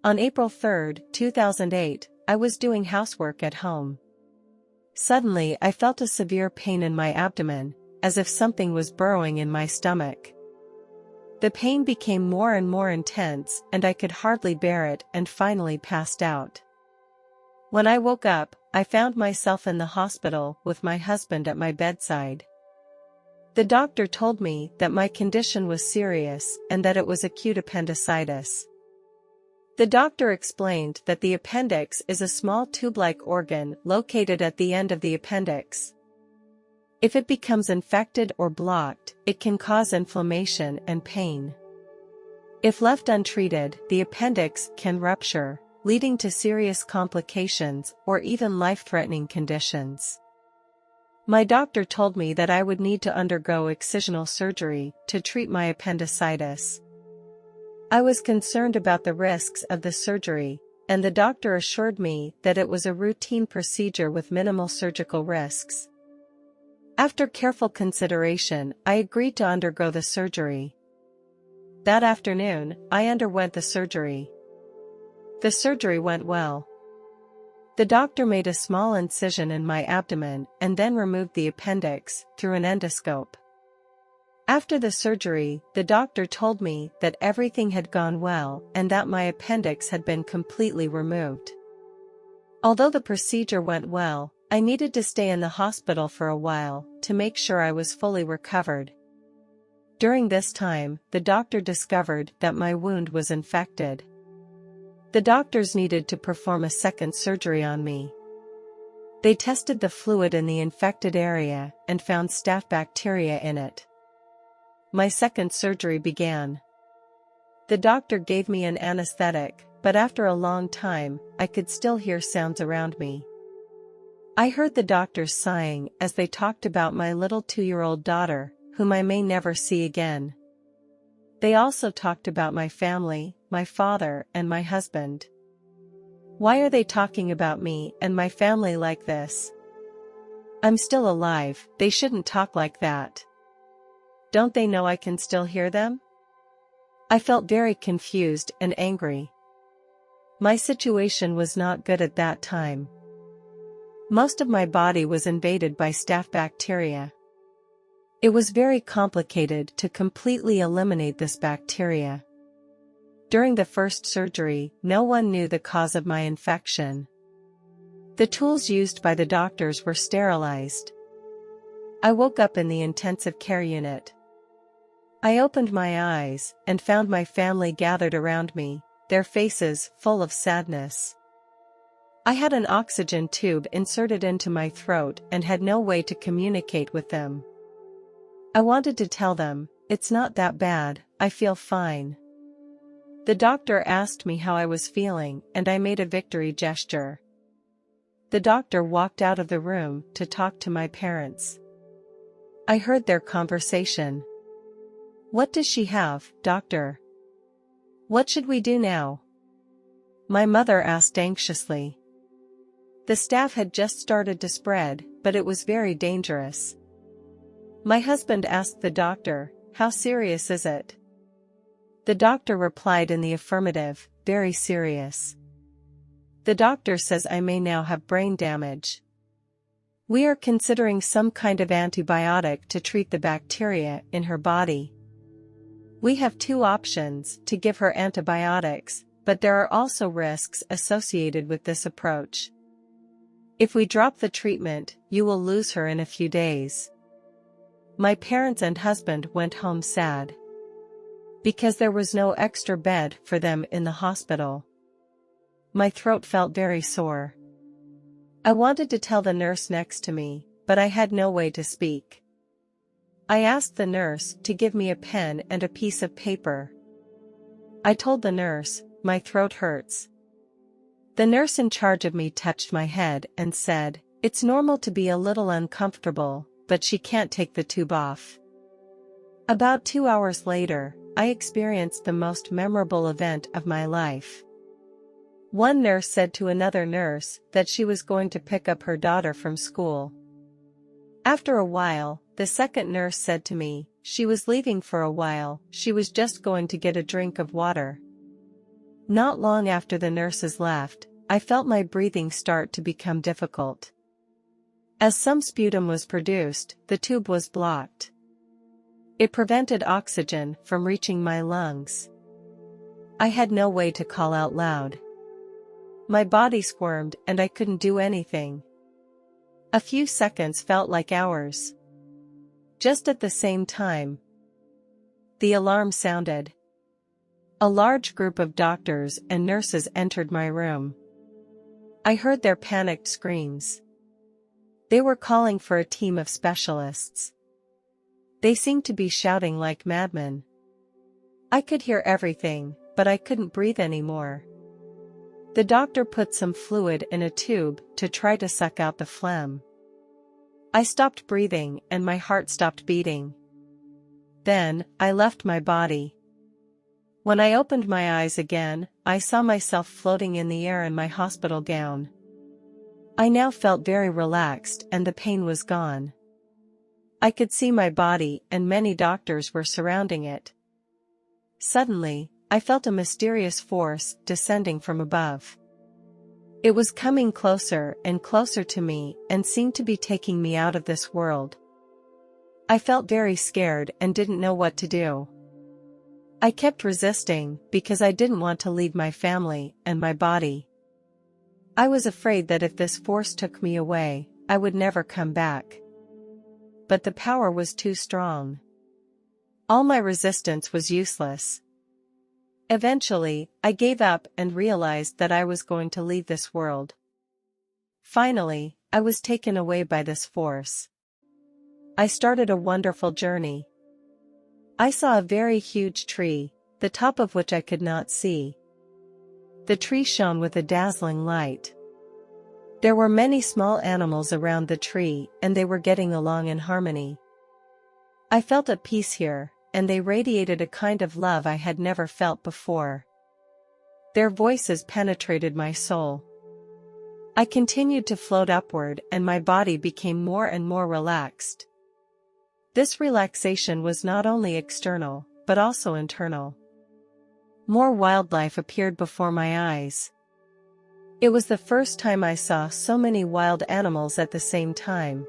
On April 3, 2008, I was doing housework at home. Suddenly I felt a severe pain in my abdomen, as if something was burrowing in my stomach. The pain became more and more intense and I could hardly bear it and finally passed out. When I woke up, I found myself in the hospital with my husband at my bedside. The doctor told me that my condition was serious and that it was acute appendicitis. The doctor explained that the appendix is a small tube-like organ located at the end of the appendix. If it becomes infected or blocked, it can cause inflammation and pain. If left untreated, the appendix can rupture, leading to serious complications or even life-threatening conditions. My doctor told me that I would need to undergo excisional surgery to treat my appendicitis. I was concerned about the risks of the surgery, and the doctor assured me that it was a routine procedure with minimal surgical risks. After careful consideration, I agreed to undergo the surgery. That afternoon, I underwent the surgery. The surgery went well. The doctor made a small incision in my abdomen and then removed the appendix through an endoscope. After the surgery, the doctor told me that everything had gone well and that my appendix had been completely removed. Although the procedure went well, I needed to stay in the hospital for a while to make sure I was fully recovered. During this time, the doctor discovered that my wound was infected. The doctors needed to perform a second surgery on me. They tested the fluid in the infected area and found staph bacteria in it. My second surgery began. The doctor gave me an anesthetic, but after a long time, I could still hear sounds around me. I heard the doctors sighing as they talked about my little 2-year-old daughter, whom I may never see again. They also talked about my family, my father, and my husband. Why are they talking about me and my family like this? I'm still alive, they shouldn't talk like that. Don't they know I can still hear them? I felt very confused and angry. My situation was not good at that time. Most of my body was invaded by staph bacteria. It was very complicated to completely eliminate this bacteria. During the first surgery, no one knew the cause of my infection. The tools used by the doctors were sterilized. I woke up in the intensive care unit. I opened my eyes and found my family gathered around me, their faces full of sadness. I had an oxygen tube inserted into my throat and had no way to communicate with them. I wanted to tell them, "It's not that bad, I feel fine." The doctor asked me how I was feeling and I made a victory gesture. The doctor walked out of the room to talk to my parents. I heard their conversation. "What does she have, doctor? What should we do now?" My mother asked anxiously. The staph had just started to spread, but it was very dangerous. My husband asked the doctor, "How serious is it?" The doctor replied in the affirmative, "Very serious." The doctor says I may now have brain damage. We are considering some kind of antibiotic to treat the bacteria in her body. We have two options to give her antibiotics, but there are also risks associated with this approach. If we drop the treatment, you will lose her in a few days. My parents and husband went home sad. Because there was no extra bed for them in the hospital. My throat felt very sore. I wanted to tell the nurse next to me, but I had no way to speak. I asked the nurse to give me a pen and a piece of paper. I told the nurse, "My throat hurts." The nurse in charge of me touched my head and said, "It's normal to be a little uncomfortable, but she can't take the tube off." About 2 hours later, I experienced the most memorable event of my life. One nurse said to another nurse that she was going to pick up her daughter from school. After a while, the second nurse said to me, she was leaving for a while, she was just going to get a drink of water. Not long after the nurses left, I felt my breathing start to become difficult. As some sputum was produced, the tube was blocked. It prevented oxygen from reaching my lungs. I had no way to call out loud. My body squirmed and I couldn't do anything. A few seconds felt like hours. Just at the same time, the alarm sounded. A large group of doctors and nurses entered my room. I heard their panicked screams. They were calling for a team of specialists. They seemed to be shouting like madmen. I could hear everything, but I couldn't breathe anymore. The doctor put some fluid in a tube to try to suck out the phlegm. I stopped breathing and my heart stopped beating. Then, I left my body. When I opened my eyes again, I saw myself floating in the air in my hospital gown. I now felt very relaxed and the pain was gone. I could see my body and many doctors were surrounding it. Suddenly, I felt a mysterious force descending from above. It was coming closer and closer to me and seemed to be taking me out of this world. I felt very scared and didn't know what to do. I kept resisting because I didn't want to leave my family and my body. I was afraid that if this force took me away, I would never come back. But the power was too strong. All my resistance was useless. Eventually, I gave up and realized that I was going to leave this world. Finally, I was taken away by this force. I started a wonderful journey. I saw a very huge tree, the top of which I could not see. The tree shone with a dazzling light. There were many small animals around the tree and they were getting along in harmony. I felt at peace here, and they radiated a kind of love I had never felt before. Their voices penetrated my soul. I continued to float upward and my body became more and more relaxed. This relaxation was not only external, but also internal. More wildlife appeared before my eyes. It was the first time I saw so many wild animals at the same time.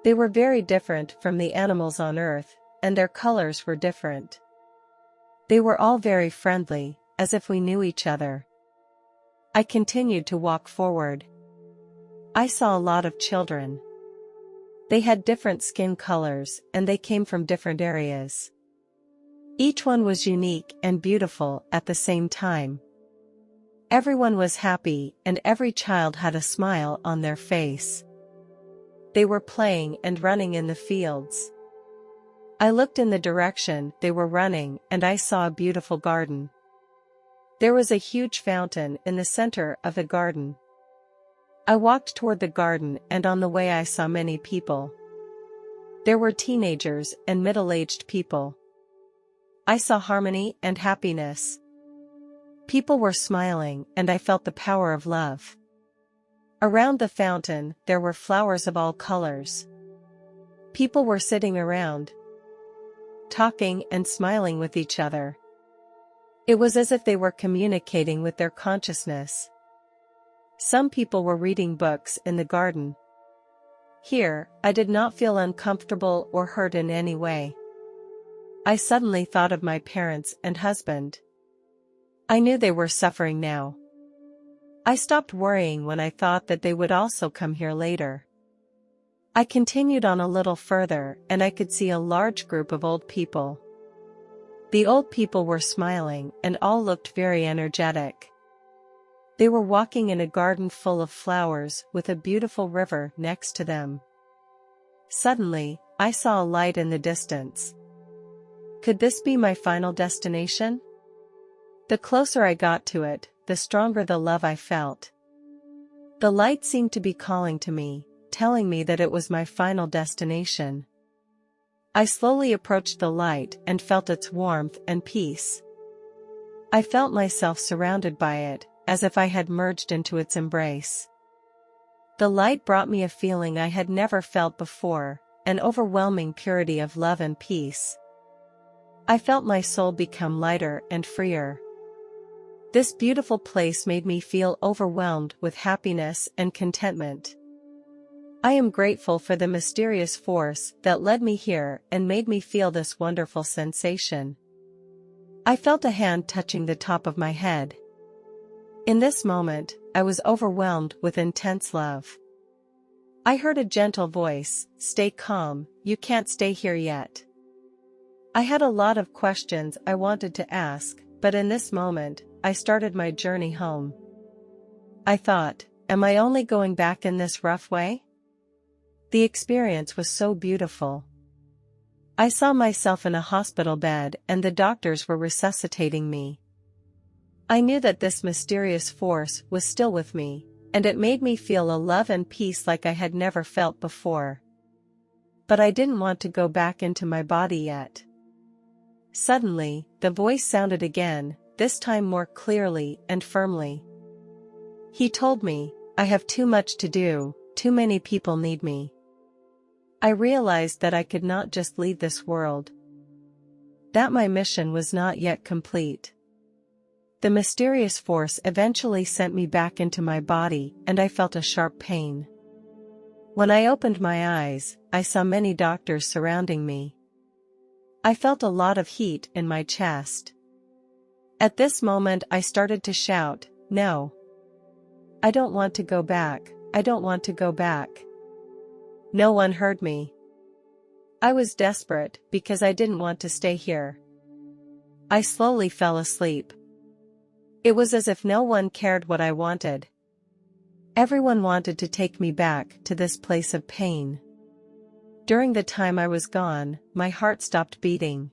They were very different from the animals on Earth, and their colors were different. They were all very friendly, as if we knew each other. I continued to walk forward. I saw a lot of children. They had different skin colors and they came from different areas. Each one was unique and beautiful at the same time. Everyone was happy and every child had a smile on their face. They were playing and running in the fields. I looked in the direction they were running and I saw a beautiful garden. There was a huge fountain in the center of the garden. I walked toward the garden and on the way I saw many people. There were teenagers and middle-aged people. I saw harmony and happiness. People were smiling and I felt the power of love. Around the fountain there were flowers of all colors. People were sitting around, talking and smiling with each other. It was as if they were communicating with their consciousness. Some people were reading books in the garden. Here, I did not feel uncomfortable or hurt in any way. I suddenly thought of my parents and husband. I knew they were suffering now. I stopped worrying when I thought that they would also come here later. I continued on a little further and I could see a large group of old people. The old people were smiling and all looked very energetic. They were walking in a garden full of flowers with a beautiful river next to them. Suddenly, I saw a light in the distance. Could this be my final destination? The closer I got to it, the stronger the love I felt. The light seemed to be calling to me, telling me that it was my final destination. I slowly approached the light and felt its warmth and peace. I felt myself surrounded by it, as if I had merged into its embrace. The light brought me a feeling I had never felt before, an overwhelming purity of love and peace. I felt my soul become lighter and freer. This beautiful place made me feel overwhelmed with happiness and contentment. I am grateful for the mysterious force that led me here and made me feel this wonderful sensation. I felt a hand touching the top of my head. In this moment, I was overwhelmed with intense love. I heard a gentle voice, "Stay calm, you can't stay here yet." I had a lot of questions I wanted to ask, but in this moment, I started my journey home. I thought, am I only going back in this rough way? The experience was so beautiful. I saw myself in a hospital bed and the doctors were resuscitating me. I knew that this mysterious force was still with me, and it made me feel a love and peace like I had never felt before. But I didn't want to go back into my body yet. Suddenly, the voice sounded again, this time more clearly and firmly. He told me, "I have too much to do, too many people need me." I realized that I could not just leave this world. That my mission was not yet complete. The mysterious force eventually sent me back into my body and I felt a sharp pain. When I opened my eyes, I saw many doctors surrounding me. I felt a lot of heat in my chest. At this moment I started to shout, "No! I don't want to go back, I don't want to go back." No one heard me. I was desperate because I didn't want to stay here. I slowly fell asleep. It was as if no one cared what I wanted. Everyone wanted to take me back to this place of pain. During the time I was gone, my heart stopped beating.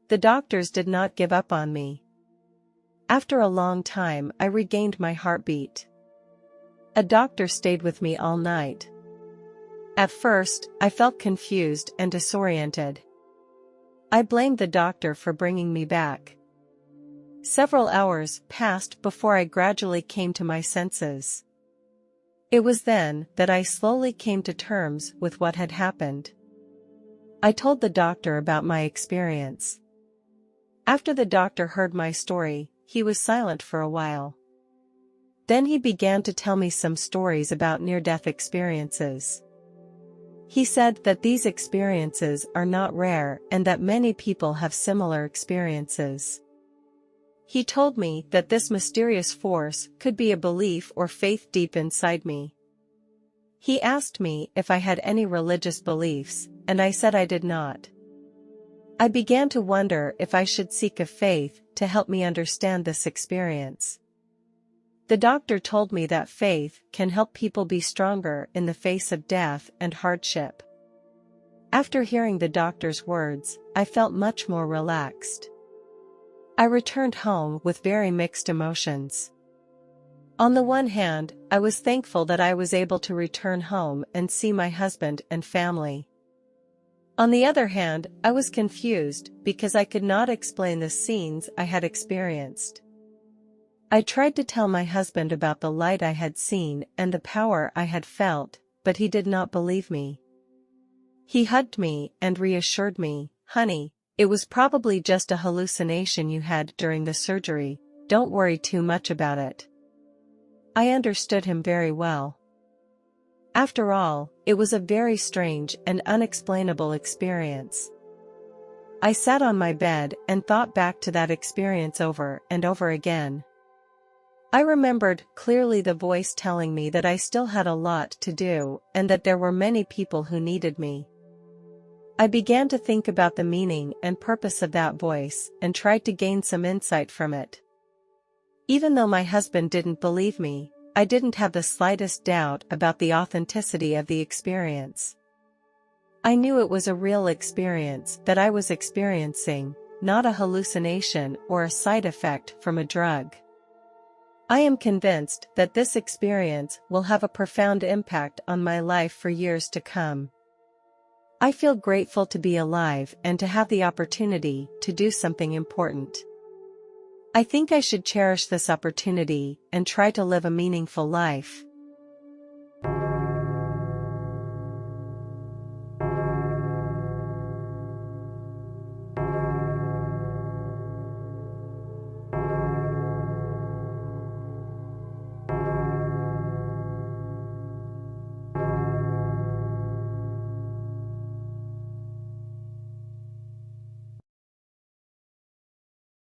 The doctors did not give up on me. After a long time, I regained my heartbeat. A doctor stayed with me all night. At first, I felt confused and disoriented. I blamed the doctor for bringing me back. Several hours passed before I gradually came to my senses. It was then that I slowly came to terms with what had happened. I told the doctor about my experience. After the doctor heard my story, he was silent for a while. Then he began to tell me some stories about near-death experiences. He said that these experiences are not rare and that many people have similar experiences. He told me that this mysterious force could be a belief or faith deep inside me. He asked me if I had any religious beliefs, and I said I did not. I began to wonder if I should seek a faith to help me understand this experience. The doctor told me that faith can help people be stronger in the face of death and hardship. After hearing the doctor's words, I felt much more relaxed. I returned home with very mixed emotions. On the one hand, I was thankful that I was able to return home and see my husband and family. On the other hand, I was confused because I could not explain the scenes I had experienced. I tried to tell my husband about the light I had seen and the power I had felt, but he did not believe me. He hugged me and reassured me, "Honey, it was probably just a hallucination you had during the surgery, don't worry too much about it." I understood him very well. After all, it was a very strange and unexplainable experience. I sat on my bed and thought back to that experience over and over again. I remembered clearly the voice telling me that I still had a lot to do and that there were many people who needed me. I began to think about the meaning and purpose of that voice and tried to gain some insight from it. Even though my husband didn't believe me, I didn't have the slightest doubt about the authenticity of the experience. I knew it was a real experience that I was experiencing, not a hallucination or a side effect from a drug. I am convinced that this experience will have a profound impact on my life for years to come. I feel grateful to be alive and to have the opportunity to do something important. I think I should cherish this opportunity and try to live a meaningful life.